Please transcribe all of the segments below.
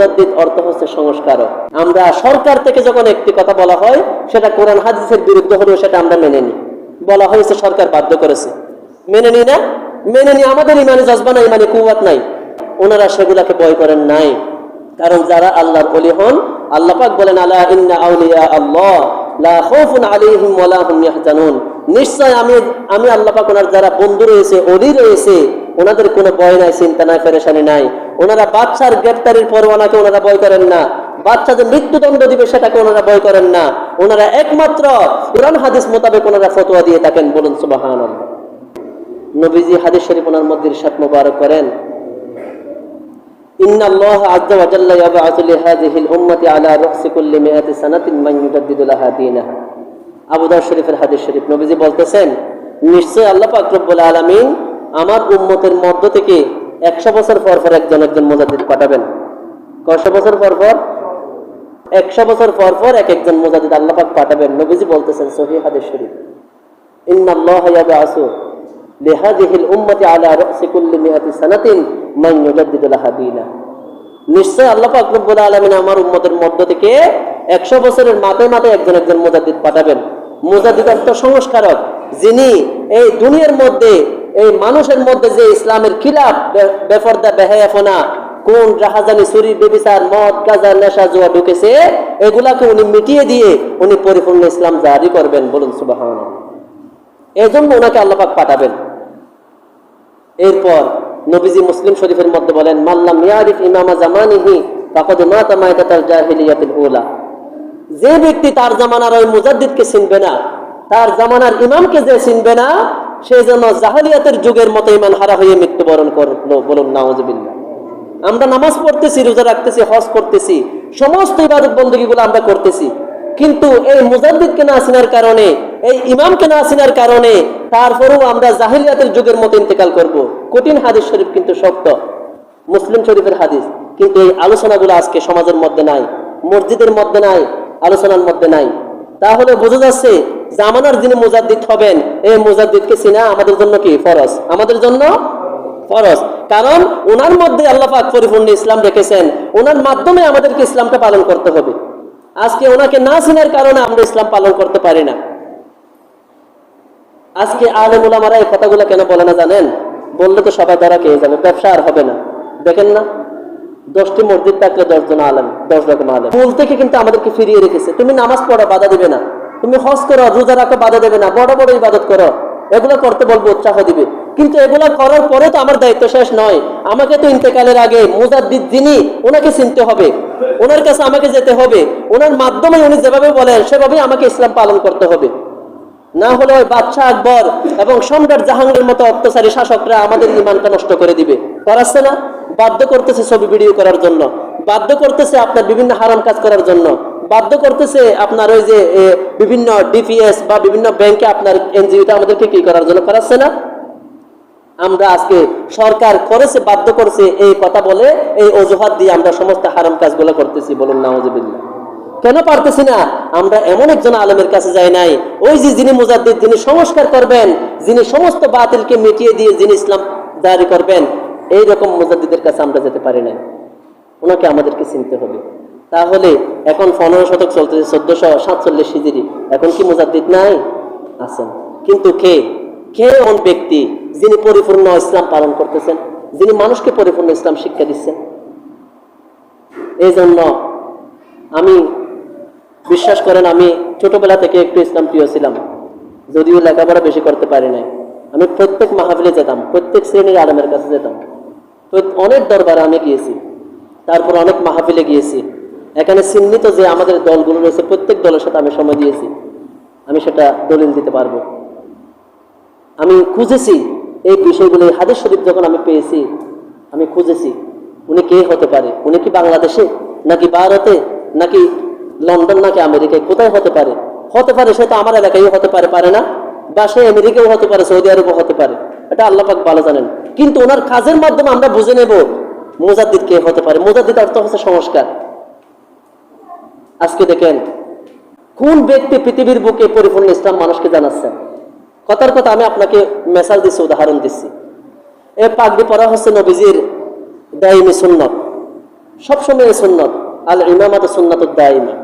মুজাদ্দিদ অর্থ হচ্ছে সংস্কারক। আমরা সরকার থেকে যখন একটি কথা বলা হয় সেটা কোরআন হাদিসের বিরুদ্ধে হলেও সেটা আমরা মেনে নিই। বলা হয়েছে সরকার বাধ্য করেছে, মেনে নিই না? মেনে নিই। আমাদের ইমানে জজবা নাই, ইমানে কুওয়াত নাই। ওনারা সেগুলাকে ভয় করেন নাই, কারণ যারা আল্লাহর ওলি হন, আল্লাহ পাক বলেন আলা ইন্না আউলিয়া আল্লাহ লা খাউফুন আলাইহিম ওয়া লা হুম ইয়াহজানুন। নিশ্চয় আমি আল্লাহ পাক ওনার যারা বন্ধু রয়েছে, ওলি রয়েছে, ওনাদের কোনো ভয় নাই, চিন্তা নাই, পেরেশানি নাই। ওনারা বাচ্চার গ্রেফতারির পরোয়ানাকে ওনারা ভয় করেন না, বাচ্চা যে মৃত্যুদণ্ড দিবে সেটাকে ওনারা ভয় করেন না। ওনারা একমাত্র কুরআন হাদিস মোতাবেক ওনারা ফতোয়া দিয়ে থাকেন। বলুন সুবহানাল্লাহ। নবীজি হাদিস শরীফ ওনার মধ্যে ইরশাদ মুবারক করেন, ইন্নাল্লাহ আযজা ওয়া জাল্লা ইয়াবআসু লিহাযিহিল উম্মতি আলা রাসি কুল্লি মিআতি সানাতিন মান ইউজাদ্দিদু লাহা দীনাহা। আবু দাউদ শরীফের হাদিস শরীফ। নবীজি বলতেছেন, নিশ্চয় আল্লাহ পাক রব্বুল আলামিন আমার উম্মতের মধ্য থেকে 100 বছর পর পর একজন মুজাদ্দিদ পাঠাবেন। কয়শো বছর পর পর? 100 বছর পর পর একজন মুজাদ্দিদ আল্লাহ পাক পাঠাবেন। নবীজি বলতেছেন সহিহ হাদিস শরীফ, ইন্নাল্লাহ ইয়াবআসু লিহাযিহিল উম্মতি আলা রাসি কুল্লি মিআতি সানাতিন মান ইউজাদ্দিদু লাহা দীনাহা। নিশ্চয় আল্লাহ পাক রব্বুল আলামিন আমার উম্মতের মধ্য থেকে 100 বছরের মাথায় মাথায় একজন মুজাদ্দিদ পাঠাবেন। মুজাদ্দিদ অর্থ সংস্কারক, যিনি এই দুনিয়ার মধ্যে, এই মানুষের মধ্যে যে ইসলামের খিলাফ, বেপরদা, বেহায়াপনা, কোন রাহাজানি, চুরি, ব্যভিচার, মদ, গাঁজা, নেশা, জুয়া ঢুকেছে, এগুলাকে উনি মিটিয়ে দিয়ে উনি পরিপূর্ণ ইসলাম জারি করবেন। বলুন সুবহানাল্লাহ। এজন্য ওনাকে আল্লাহ পাক পাঠাবেন। এরপর নবীজি মুসলিম শরীফের মধ্যে বলেন, মাল্লাম ইয়ারিফ ইমামা জামানিহি ফাকাদ মাতা মাইতাতাল জাহিলিয়াতিল উলা। যে ব্যক্তি তার জামানার ওই মুজাদ্দিদকে চিনবে না, তার জামানার ইমামকে যে চিনবে না, সে যেন জাহেলিয়াতের যুগের মতো ঈমান হারা হয়ে মৃত্যুবরণ করলো। বলুন নাউজুবিল্লাহ। আমরা নামাজ পড়তেছি, রোজা রাখতেছি, হজ করতেছি, সমস্ত ইবাদত বন্দেগীগুলো আমরা করতেছি, কিন্তু এই মুজাদ্দিদকে না চিনার কারণে, এই ইমামকে না চিনার কারণে তারপরেও আমরা জাহেলিয়াতের যুগের মতো ইন্তেকাল করব। কঠিন হাদিস শরীফ কিন্তু সত্য, মুসলিম শরীফের হাদিস। কিন্তু এই আলোচনাগুলো আজকে সমাজের মধ্যে নাই, মসজিদের মধ্যে নাই, আলোচনার মধ্যে নাই। তাহলে বোঝা যাচ্ছে জামানার যিনি মুজাদ্দিদ হবেন, এই মুজাদ্দিদকে চিনা আমাদের জন্য কি ফরজ? আমাদের জন্য ফরজ, কারণ ওনার মধ্যে আল্লাহ পাক পরিপূর্ণ ইসলাম রেখেছেন, ওনার মাধ্যমে আমাদেরকে ইসলামটা পালন করতে হবে। আজকে ওনাকে না চিনার কারণে আমরা ইসলাম পালন করতে পারি না। আজকে আলেম উলামারা এই কথাগুলো কেন বলে না জানেন? বললে তো সবাই ধরা খেয়ে যাবে, ব্যবসা আর হবে না। দেখেন না, 10টি মসজিদ থাকলে 10 জন আলেম, 10 রকম আলেম। মূল থেকে কিন্তু আমাদেরকে ফিরিয়ে রেখেছে। তুমি নামাজ পড়ো, বাধা দিবে না। তুমি হজ করো, রোজা রাখো, বাধা দেবে না। বড় বড় ইবাদত করো, এগুলো করতে বলবো, উৎসাহ দিবে। কিন্তু এগুলো করার পরে তো আমার দায়িত্ব শেষ নয়। আমাকে তো ইন্তেকালের আগে মুজাদ্দিদ যিনি, ওনাকে চিনতে হবে, ওনার কাছে আমাকে যেতে হবে, ওনার মাধ্যমে উনি যেভাবে বলেন সেভাবেই আমাকে ইসলাম পালন করতে হবে। না হলে ওই বাদশাহ আকবর এবং সম্রাট জাহাঙ্গীরের মতো অত্যাচারী শাসকরা আমাদের ঈমানটা নষ্ট করে দিবে। করাচ্ছে না? বাধ্য করতেছে ছবি ভিডিও করার জন্য, বাধ্য করতেছে আপনার বিভিন্ন হারাম কাজ করার জন্য, বাধ্য করতেছে আপনার ওই যে বিভিন্ন ডিপিএস বা বিভিন্ন ব্যাংকে আপনার এনজিওটা আমাদেরকে কি করার জন্য করাচ্ছে না? আমরা আজকে সরকার করেছে, বাধ্য করেছে, এই কথা বলে, এই অজুহাত দিয়ে আমরা সমস্ত হারাম কাজগুলো করতেছি। বলুন নাউজুবিল্লাহ। কেন পারতেছি না? আমরা এমন একজন আলেমের কাছে যাই নাই, ওই যে যিনি মুজাদ্দিদ, যিনি সংস্কার করবেন, যিনি সমস্ত বাতিলকে মিটিয়ে দিয়ে যিনি ইসলাম জারি করবেন, এইরকম মুজাদ্দিদের কাছে আমরা যেতে পারি না। ওনাকে আমাদেরকে চিনতে হবে। তাহলে এখন 15 শতক চলতেছে, 1447 হিজরি, এখন কি মুজাদ্দিদ নাই? আছেন। কিন্তু কে এমন ব্যক্তি যিনি পরিপূর্ণ ইসলাম পালন করতেছেন, যিনি মানুষকে পরিপূর্ণ ইসলাম শিক্ষা দিচ্ছেন? এই জন্য আমি বিশ্বাস করেন, আমি ছোটবেলা থেকে একটু ইসলাম প্রিয় ছিলাম, যদিও লেখাপড়া বেশি করতে পারি নাই। আমি প্রত্যেক মাহফিলে যেতাম, প্রত্যেক শ্রেণীর আলেমের কাছে যেতাম, অনেক দরবারে আমি গিয়েছি, তারপর অনেক মাহফিলে গিয়েছি। এখানে চিহ্নিত যে আমাদের দলগুলো রয়েছে, প্রত্যেক দলের সাথে আমি সময় দিয়েছি, আমি সেটা দলিল দিতে পারবো। আমি খুঁজেছি এই বিষয়গুলো। হাদিস শরীফ যখন আমি পেয়েছি, আমি খুঁজেছি উনি কে হতে পারে, উনি কি বাংলাদেশে, নাকি ভারতে, নাকি লন্ডন, নাকি আমেরিকায়, কোথায় হতে পারে? হতে পারে সে তো আমার এলাকায় হতে পারে, পারে না? বা সে আমেরিকাও হতে পারে, সৌদি আরবও হতে পারে, এটা আল্লাহ পাক ভালো জানেন। কিন্তু ওনার কাজের মাধ্যমে আমরা বুঝে নেব মুজাদ্দিদ কে হতে পারে। মুজাদ্দিদ অর্থ হচ্ছে সংস্কার। আজকে দেখেন কোন ব্যক্তি পৃথিবীর বুকে পরিপূর্ণ ইসলাম মানুষকে জানাচ্ছেন। কথার কথা আমি আপনাকে মেসাল দিচ্ছি, উদাহরণ দিচ্ছি। এ পাগড়ি পরা হচ্ছে নবীজির দায়মি সুন্নত। সবসময়ের সুন্নত। আল ইমামাতু সুন্নাতুদ দাইমা,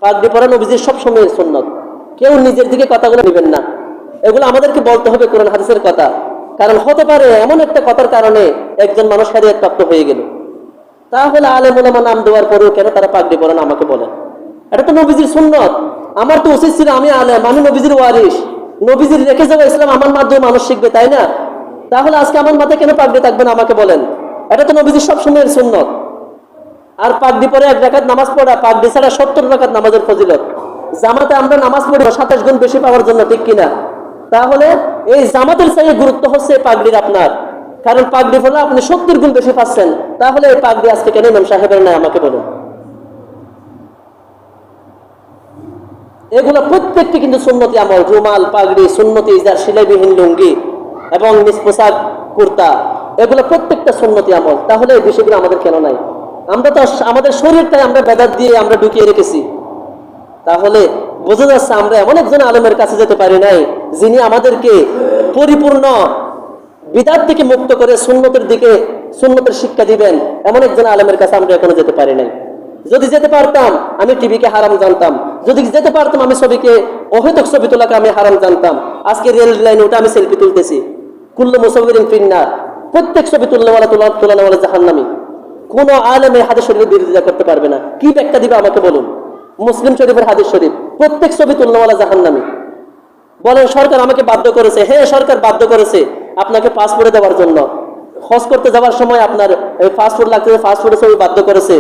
পাগড়ি পরা নবীজির সবসময়ের সুন্নত। কেউ নিজের দিকে কথাগুলো নেবেন না, এগুলো আমাদেরকে বলতে হবে কোরআন হাদিসের কথা। কারণ হতে পারে এমন একটা কথার কারণে একজন মানুষ শরীয়ত প্রাপ্ত হয়ে গেল, তাহলে আলেম ওলামা নাম দেওয়ার পরেও কেন তারা পাগড়ি পরেন আমাকে বলেন? এটা তো নবীজির সুন্নত। আমার তো উচিত ছিল, আমি আলেম, আমি নবীজির ওয়ারিস, নবীজির রেখে যাওয়া ইসলাম আমার মাধ্যমে মানুষ শিখবে, তাই না? তাহলে আজকে আমার মাথায় কেন পাগড়ি থাকবে না আমাকে বলেন? এটা তো নবীজির সবসময়ের সুন্নত। আর পাগড়ি পরে 1 রাকাত নামাজ পড়া, পাগড়ি ছাড়া 70 রাকাত নামাজের ফজিলত। জামাতে আমরা নামাজ পড়ি 27 গুণ বেশি পাওয়ার জন্য, ঠিক কিনা? তাহলে এই জামাতের চাইতে গুরুত্ব হচ্ছে পাগড়ির আপনার, কারণ পাগড়ি পরলে আপনি 70 গুণ বেশি পাচ্ছেন। তাহলে এই পাগড়ি আজকে কেন ইমাম সাহেবের নাই আমাকে বলুন? এগুলো প্রত্যেকটি কিন্তু সুন্নতি আমল। রুমাল, পাগড়ি, সুন্নতি ইজার, সেলাইবিহীন লুঙ্গি এবং নিজ পোশাক কুর্তা, এগুলো প্রত্যেকটা সুন্নতি আমল। তাহলে এই বিষয়গুলো আমাদের কেন নাই? আমরা তো আমাদের শরীরটাই আমরা বেদাত দিয়ে আমরা ঢুকিয়ে রেখেছি। তাহলে বোঝা যাচ্ছে আমরা এমন একজন আলেমের কাছে যেতে পারি নাই যিনি আমাদেরকে পরিপূর্ণ বিদাত থেকে মুক্ত করে সুন্নতের দিকে, সুন্নতের শিক্ষা দিবেন। এমন একজন আলেমের কাছে আমরা এখনো যেতে পারি নাই। যদি যেতে পারতাম আমি টিভিকে হারাম জানতাম, যদি যেতে পারতাম আমি ছবিকে, অহেতুক ছবি তোলাকে আমি হারাম জানতাম। আজকে রেল লাইনে ওটা আমি সেলফি তুলতেছি, কুল্লু মুসাউবিরিন ফিন্নার, প্রত্যেক ছবি তুলনেওয়ালা তুলনাওয়ালা জাহান্নামী। কোন আলেমে হাদিস শরীফের বিরোধিতা করতে পারবে না। কি ব্যাখ্যা দিবে আমাকে বলুন? মুসলিম শরীফের হাদিস শরীফ, প্রত্যেক ছবি তুলনেওয়ালা জাহান্নামী। বলেন সরকার আমাকে বাধ্য করেছে? হ্যাঁ, সরকার বাধ্য করেছে আপনাকে পাসপোর্টে দেওয়ার জন্য। হজ করতে যাওয়ার সময় আপনার পাসপোর্ট লাগতেছে, পাসপোর্টের ছবি বাধ্য করেছে।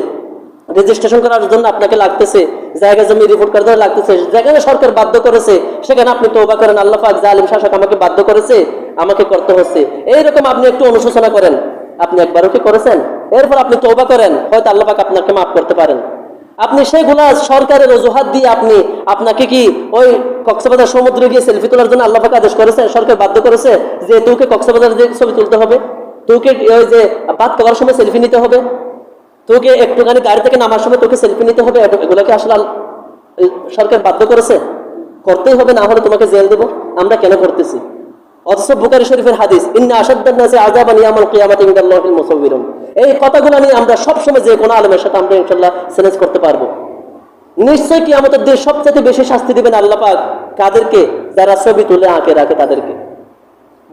রেজিস্ট্রেশন করার জন্য আপনাকে লাগতেছে, জায়গা জমি রিপোর্ট করার জন্য লাগতেছে। যেখানে সরকার বাধ্য করেছে সেখানে আপনি তওবা করেন, আল্লাহ পাক জালিম শাসক আমাকে বাধ্য করেছে, আমাকে করতে হচ্ছে। এইরকম আপনি একটু অনুশোচনা করেন। আপনি একবারও কি করেছেন? এরপর আপনি তওবা করেন, হয়তো আল্লাহ পাক আপনাকে মাফ করতে পারেন। আপনি সেগুলা সরকারের অজুহাত দিয়ে আপনাকে কি ওই কক্সবাজার সমুদ্রে গিয়ে সেলফি তোলার জন্য আল্লাহ পাক আদেশ করেছে? সরকার বাধ্য করেছে যে তোকে কক্সবাজার দিয়ে ছবি তুলতে হবে, তোকে ওই যে বাদ করার সময় সেলফি নিতে হবে, তোকে একটুখানি গাড়ি থেকে নামার সময় তোকে সেলফি নিতে হবে? এগুলোকে আসলে সরকার বাধ্য করেছে? করতেই হবে, না হলে তোমাকে জেল দেবো। আমরা কেন করতেছি? অথচ বুখারী শরীফের হাদিস, ইন্না আশাদ্দান নাসি আযাবান ইয়াউমাল কিয়ামাতি ইনদাল্লাহিল মুসাউবিরুন, এই কথাগুলো নিয়ে আমরা সবসময় যে কোনো আলেমের সাথে আমরা ইনশাআল্লাহ চ্যালেঞ্জ করতে পারবো। নিশ্চয়ই কিয়ামতের দিন সবচেয়ে বেশি শাস্তি দিবেন আল্লাহ পাক কাদেরকে? যারা ছবি তুলে আঁকে রাখে তাদেরকে।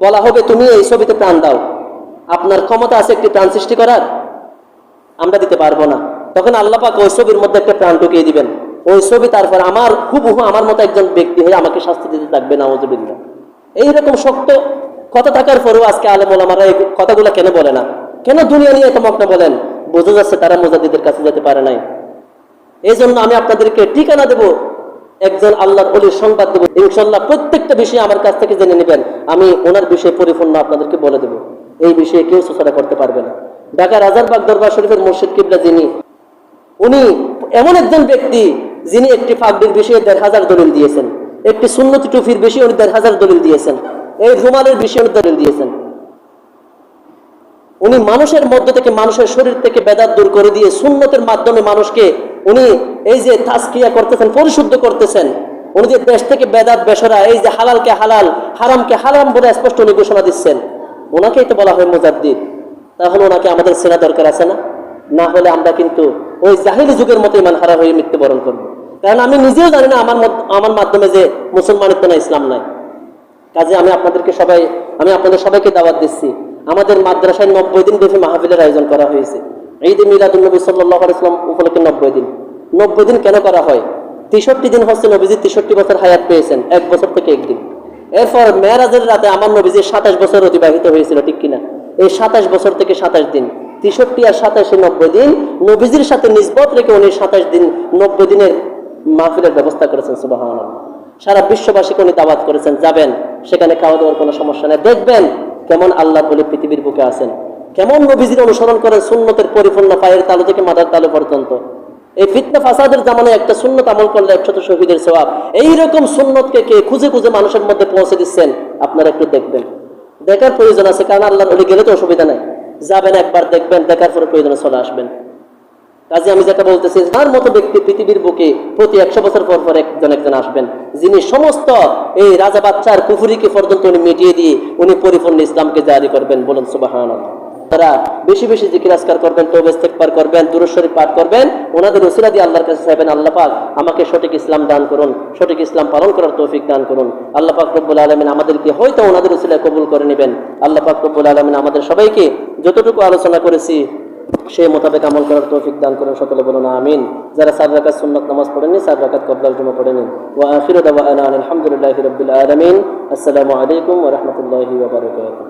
বলা হবে তুমি এই ছবিতে প্রাণ দাও, আপনার ক্ষমতা আছে একটি প্রাণ সৃষ্টি করার? আমরা দিতে পারবো না। তখন আল্লাহ পাক ওই ছবির মধ্যে একটা প্রাণ ঢুকিয়ে দিবেন, ওই ছবি তারপর আমার হুবহু আমার মতো একজন ব্যক্তি হয়ে আমাকে শাস্তি দিতে থাকবে, নাউযুবিল্লাহ। এইরকম শক্ত কথা থাকার পরেও আজকে আলেম ওলামারা এই কথাগুলো কেন বলে না? কেন দুনিয়া নিয়ে এত মগ্ন বলেন? বোঝা যাচ্ছে তারা মুজাদ্দিদের কাছে যেতে পারে নাই। এই জন্য আমি আপনাদেরকে ঠিকানা দেব, একজন আল্লাহর ওলির সংবাদ দেব। ইনশাআল্লাহ প্রত্যেকটা বিষয় আমার কাছ থেকে জেনে নেবেন, আমি ওনার বিষয়ে পরিপূর্ণ আপনাদেরকে বলে দেব। এই বিষয়ে কেউ সুসারা করতে পারবে না। ঢাকা রাজারবাগ দরবার শরীফের মুর্শিদ কিবলা যিনি, উনি এমন একজন ব্যক্তি যিনি একটি পাগড়ির বিষয়ে ১৫০০ দলিল দিয়েছেন, একটি সুন্নতি টুপির বিষয়ে উনি ১৫০০ দলিল দিয়েছেন, এই রুমালের বিষয়ে উনি দলিল দিয়েছেন। উনি মানুষের মধ্য থেকে, মানুষের শরীর থেকে বেদাত দূর করে দিয়ে সুন্নতের মাধ্যমে মানুষকে উনি এই যে তাজকিয়া করতেছেন, পরিশুদ্ধ করতেছেন। উনি যে দেশ থেকে বেদাত বেশরা, এই যে হালালকে হালাল, হারামকে হারাম বলে স্পষ্ট উনি ঘোষণা দিচ্ছেন, ওনাকেই তো বলা হয় মুজাদ্দিদ। তাহলে ওনাকে আমাদের চেনা দরকার আছে না? না হলে আমরা কিন্তু ওই জাহিলি যুগের মতো ইমান হারা হয়ে মৃত্যুবরণ করবো। কারণ আমি নিজেও জানি না আমার মাধ্যমে যে মুসলমানিত্ব না, ইসলাম নাই। কাজে আমি আপনাদের সবাইকে দাওয়াত দিচ্ছি, আমাদের মাদ্রাসায় 90 দিন ব্যাপী মাহফিলের আয়োজন করা হয়েছে। ঈদ মিলাদুন নবী সাল্লাল্লাহু আলাইহি ওয়াসাল্লাম উপলক্ষে 90 দিন। 90 দিন কেন করা হয়? 63 দিন হচ্ছে নবীজি 63 বছর হায়াত পেয়েছেন, 1 বছর থেকে 1 দিন। এরপর মেরাজের রাতে আমার নবীজি 27 বছর অতিবাহিত হয়েছিল, ঠিক কিনা? এই 27 বছর থেকে 27 দিন, 63 আর 27 90 দিন নবীজির সাথে নিসবত রেখে উনি 27 দিন 90 দিনের মাহফিলের ব্যবস্থা করেছেন। সুবহানাল্লাহ। সারা বিশ্ববাসীকে উনি দাওয়াত করেছেন, যাবেন সেখানে, খাওয়া দাওয়ার কোনো সমস্যা নেই। দেখবেন কেমন আল্লাহ বলে পৃথিবীর বুকে আছেন, কেমন নবীজির অনুসরণ করেন, সুন্নতের পরিপূর্ণ পায়ের তালু থেকে মাথার তালু পর্যন্ত। এই ফিতনা ফাসাদের জামানায় একটা সুন্নত আমল করলে 100 শহীদের সওয়াব। এইরকম সুন্নতকে কে খুঁজে খুঁজে মানুষের মধ্যে পৌঁছে দিচ্ছেন, আপনারা একটু দেখবেন। দেখার প্রয়োজন আছে, কারণ আল্লাহর ওলি গেলে তো অসুবিধা নাই, যাবেন একবার দেখবেন, দেখার পরে প্রয়োজনে চলে আসবেন। কাজে আমি যেটা বলতেছি, তার মতো ব্যক্তি পৃথিবীর বুকে প্রতি 100 বছর পর পর একজন আসবেন, যিনি সমস্ত এই রাজা বাচ্চার কুফরিকে পর্যন্ত উনি মিটিয়ে দিয়ে উনি পরিপূর্ণ ইসলামকে জারি করবেন। বলুন সুবহানাল্লাহ। তারা বেশি বেশি জিকির আজকার করবেন, তওবা ইস্তেগফার করবেন, দুরূদ শরীফ পাঠ করবেন, ওনাদের ওসিলা দিয়ে আল্লাহর কাছে চাইবেন, আল্লাহ পাক আমাকে সঠিক ইসলাম দান করুন, সঠিক ইসলাম পালন করার তৌফিক দান করুন। আল্লাহ পাক রব্বুল আলামিন আমাদেরকে হয়তো ওনাদের ওসিলায় কবুল করে নেবেন। আল্লাহ পাক রব্বুল আলামিন আমাদের সবাইকে যতটুকু আলোচনা করেছি সেই মোতাবেক আমল করার তৌফিক দান করুন। সকলে বলুন আমিন। যারা 4 রাকাত সুন্নাত নামাজ পড়েননি 4 রাকাত কবলার জন্য পড়ে নিন। ওয়া আখিরু দাওয়ানা আলহামদুলিল্লাহি রাব্বিল আলামিন। আসসালামু আলাইকুম ওয়া রাহমাতুল্লাহি ওয়া বারাকাতুহু।